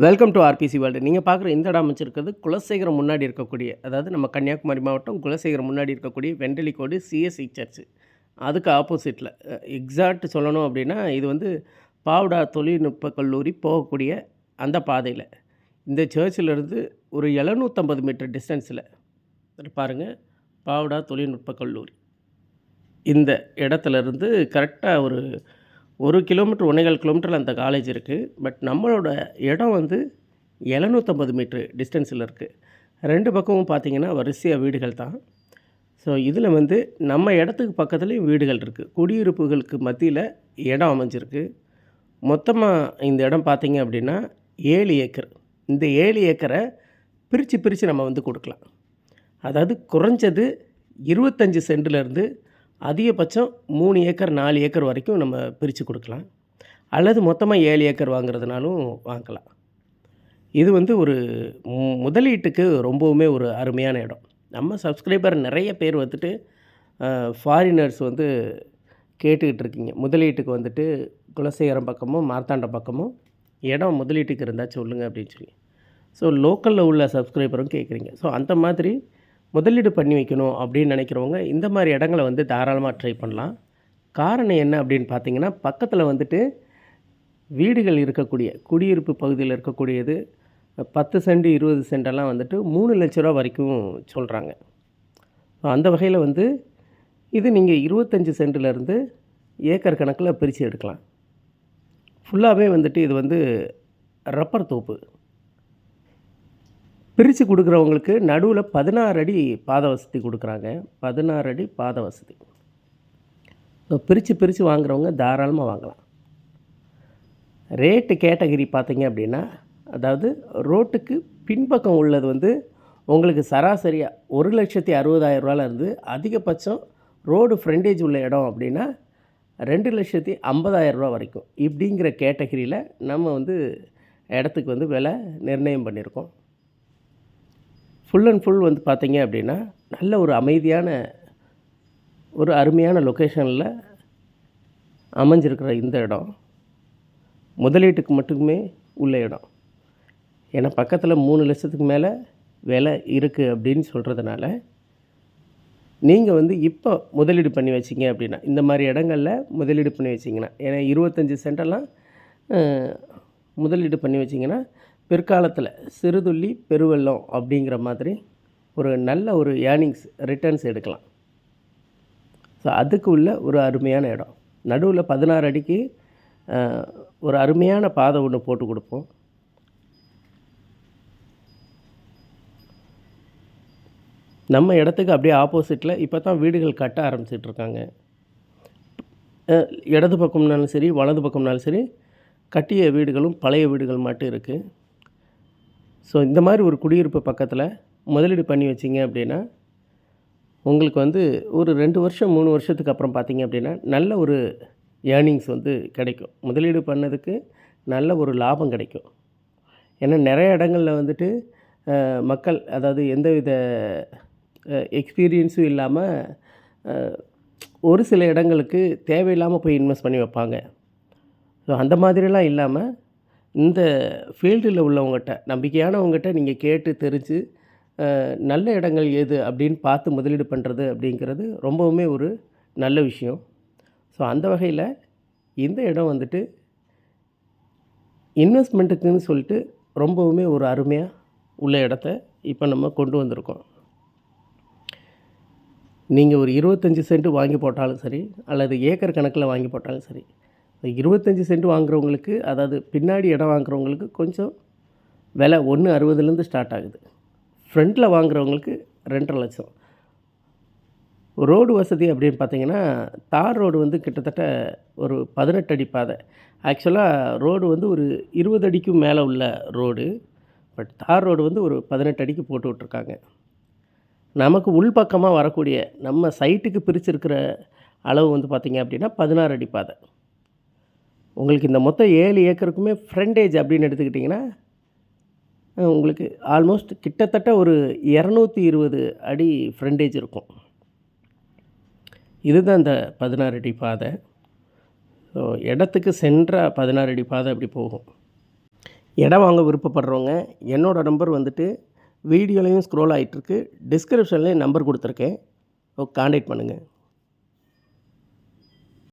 Welcome to RBC world. நீங்கள் பார்க்குற இந்த இடம் அமைச்சிருக்கிறது குலசேகரம் முன்னாடி இருக்கக்கூடிய, அதாவது நம்ம கன்னியாகுமரி மாவட்டம் குலசேகரம் முன்னாடி இருக்கக்கூடிய வெண்டலிக்கோடு சிஎஸ்சி சர்ச்சு. அதுக்கு ஆப்போசிட்டில் எக்ஸாக்ட் சொல்லணும் அப்படின்னா, இது வந்து பாவ்டா தொழில்நுட்ப கல்லூரி போகக்கூடிய அந்த பாதையில், இந்த சர்ச்சிலேருந்து ஒரு 750 மீட்டர் டிஸ்டன்ஸில் பாருங்கள், பாவ்டா தொழில்நுட்ப கல்லூரி. இந்த இடத்துலேருந்து கரெக்டாக ஒரு 1 கிலோமீட்டர் 1 1/4 கிலோமீட்டரில் அந்த காலேஜ் இருக்குது. பட் நம்மளோட இடம் வந்து 750 மீட்ரு டிஸ்டன்ஸில் இருக்குது. 2 பக்கமும் பார்த்திங்கன்னா வரிசையாக வீடுகள் தான். ஸோ இதில் வந்து நம்ம இடத்துக்கு பக்கத்துலேயும் வீடுகள் இருக்குது. குடியிருப்புகளுக்கு மத்தியில் இடம் அமைஞ்சிருக்கு. மொத்தமாக இந்த இடம் பார்த்திங்க அப்படின்னா 7 ஏக்கர். இந்த 7 ஏக்கரை பிரித்து நம்ம வந்து கொடுக்கலாம். அதாவது குறைஞ்சது 25 சென்ட்லேருந்து அதிகபட்சம் 3 ஏக்கர் 4 ஏக்கர் வரைக்கும் நம்ம பிரித்து கொடுக்கலாம். அல்லது மொத்தமாக 7 ஏக்கர் வாங்குறதுனாலும் வாங்கலாம். இது வந்து ஒரு முதலீட்டுக்கு ரொம்பவுமே ஒரு அருமையான இடம். நம்ம சப்ஸ்கிரைபர் நிறைய பேர் வந்துட்டு ஃபாரினர்ஸ் வந்து கேட்டுக்கிட்டு இருக்கீங்க. முதலீட்டுக்கு வந்துட்டு குலசேகரம் பக்கமும் மார்த்தாண்டம் பக்கமும் இடம் முதலீட்டுக்கு இருந்தால் சொல்லுங்கள் அப்படின்னு சொல்லி. ஸோ லோக்கலில் உள்ள சப்ஸ்கிரைபரும் கேட்குறீங்க. ஸோ அந்த மாதிரி முதலீடு பண்ணி வைக்கணும் அப்படின்னு நினைக்கிறவங்க இந்த மாதிரி இடங்களை வந்து தாராளமாக ட்ரை பண்ணலாம். காரணம் என்ன அப்படின்னு பார்த்தீங்கன்னா, பக்கத்தில் வந்துட்டு வீடுகள் இருக்கக்கூடிய குடியிருப்பு பகுதியில் இருக்கக்கூடியது 10 சென்ட் 20 சென்டெல்லாம் வந்துட்டு 3 லட்ச ரூபா வரைக்கும் சொல்கிறாங்க. அந்த வகையில் வந்து இது நீங்கள் 25 சென்ட்லேருந்து ஏக்கர் கணக்கில் பிரித்து எடுக்கலாம். ஃபுல்லாகவே வந்துட்டு இது வந்து ரப்பர் தோப்பு. பிரித்து கொடுக்குறவங்களுக்கு நடுவில் 16 அடி பாத வசதி கொடுக்குறாங்க. 16 அடி பாத வசதி. ஸோ பிரித்து வாங்குறவங்க தாராளமாக வாங்கலாம். ரேட்டு கேட்டகரி பார்த்திங்க அப்படின்னா, அதாவது ரோட்டுக்கு பின்பக்கம் உள்ளது வந்து உங்களுக்கு சராசரியாக 1,60,60,000 இருந்து அதிகபட்சம் ரோடு ஃப்ரண்டேஜ் உள்ள இடம் அப்படின்னா 2,50,000 வரைக்கும் இப்படிங்கிற கேட்டகரியில் நம்ம வந்து இடத்துக்கு வந்து விலை நிர்ணயம் பண்ணியிருக்கோம். ஃபுல் அண்ட் ஃபுல் வந்து பார்த்திங்க அப்படின்னா நல்ல ஒரு அமைதியான ஒரு அருமையான லொக்கேஷனில் அமைஞ்சிருக்கிற இந்த இடம் முதலீட்டுக்கு மட்டுமே உள்ள இடம். ஏன்னா பக்கத்தில் 3 லட்சத்துக்கு மேலே விலை இருக்குது அப்படின்னு சொல்கிறதுனால நீங்கள் வந்து இப்போ முதலீடு பண்ணி வச்சிங்க அப்படின்னா, இந்த மாதிரி இடங்களில் முதலீடு பண்ணி வச்சிங்கன்னா, ஏன்னா 25 சென்டெல்லாம் முதலீடு பண்ணி வச்சிங்கன்னா பிற்காலத்தில் சிறுதுள்ளி பெருவெள்ளம் அப்படிங்கிற மாதிரி ஒரு நல்ல ஒரு ஏர்னிங்ஸ் ரிட்டர்ன்ஸ் எடுக்கலாம். ஸோ அதுக்கு உள்ள ஒரு அருமையான இடம். நடுவில் 16 அடிக்கு ஒரு அருமையான பாதை ஒன்று போட்டு கொடுப்போம். நம்ம இடத்துக்கு அப்படியே ஆப்போசிட்டில் இப்போ தான் வீடுகள் கட்ட ஆரம்பிச்சிட்ருக்காங்க. இடது பக்கம்னாலும் சரி வலது பக்கம்னாலும் சரி கட்டிய வீடுகளும் பழைய வீடுகள் மட்டும் இருக்குது. ஸோ இந்த மாதிரி ஒரு குடியிருப்பு பக்கத்தில் முதலீடு பண்ணி வச்சிங்க அப்படின்னா உங்களுக்கு வந்து ஒரு 2 வருஷம் 3 வருஷத்துக்கு அப்புறம் பார்த்திங்க அப்படின்னா நல்ல ஒரு ஏர்னிங்ஸ் வந்து கிடைக்கும். முதலீடு பண்ணதுக்கு நல்ல ஒரு லாபம் கிடைக்கும். ஏன்னா நிறைய இடங்களில் வந்துட்டு மக்கள் அதாவது எந்தவித எக்ஸ்பீரியன்ஸும் இல்லாமல் ஒரு சில இடங்களுக்கு தேவையில்லாமல் போய் இன்வெஸ்ட் பண்ணி வைப்பாங்க. ஸோ அந்த மாதிரிலாம் இல்லாமல் இந்த ஃபீல்டில் உள்ளவங்ககிட்ட நம்பிக்கையானவங்ககிட்ட நீங்கள் கேட்டு தெரிஞ்சு நல்ல இடங்கள் எது அப்படின்னு பார்த்து முதலீடு பண்ணுறது அப்படிங்கிறது ரொம்பவுமே ஒரு நல்ல விஷயம். ஸோ அந்த வகையில் இந்த இடம் வந்துட்டு இன்வெஸ்ட்மெண்ட்டுக்குன்னு சொல்லிட்டு ரொம்பவுமே ஒரு அருமையாக உள்ள இடத்த இப்போ நம்ம கொண்டு வந்திருக்கோம். நீங்கள் ஒரு 25 சென்ட் வாங்கி போட்டாலும் சரி அல்லது ஏக்கர் கணக்கில் வாங்கி போட்டாலும் சரி, 25 சென்ட் வாங்குறவங்களுக்கு, அதாவது பின்னாடி இடம் வாங்குறவங்களுக்கு கொஞ்சம் விலை 1,60,000 ஸ்டார்ட் ஆகுது. ஃப்ரண்ட்டில் வாங்குறவங்களுக்கு 2,50,000 லட்சம். ரோடு வசதி அப்படின்னு பார்த்திங்கன்னா தார் ரோடு வந்து கிட்டத்தட்ட ஒரு 18 அடி பாதை. ஆக்சுவலாக ரோடு வந்து ஒரு 20 அடிக்கும் மேலே உள்ள ரோடு. பட் தார் ரோடு வந்து ஒரு 18 அடிக்கு போட்டு விட்ருக்காங்க. நமக்கு உள்பக்கமாக வரக்கூடிய நம்ம சைட்டுக்கு பிரிச்சிருக்கிற அளவு வந்து பார்த்திங்க அப்படின்னா 16 அடி பாதை. உங்களுக்கு இந்த மொத்தம் 7 ஏக்கருக்குமே ஃப்ரண்டேஜ் அப்படின்னு எடுத்துக்கிட்டிங்கன்னா உங்களுக்கு ஆல்மோஸ்ட் கிட்டத்தட்ட ஒரு 220 அடி ஃப்ரண்டேஜ் இருக்கும். இதுதான் இந்த 16 அடி பாதை. ஸோ இடத்துக்கு சென்றால் 16 அடி பாதை அப்படி போகும். இடம் வாங்க விருப்பப்படுறவங்க என்னோடய நம்பர் வந்துட்டு வீடியோலையும் ஸ்க்ரோல் ஆகிட்டுருக்கு, டிஸ்கிரிப்ஷன்லேயும் நம்பர் கொடுத்துருக்கேன். கான்டாக்ட் பண்ணுங்கள்.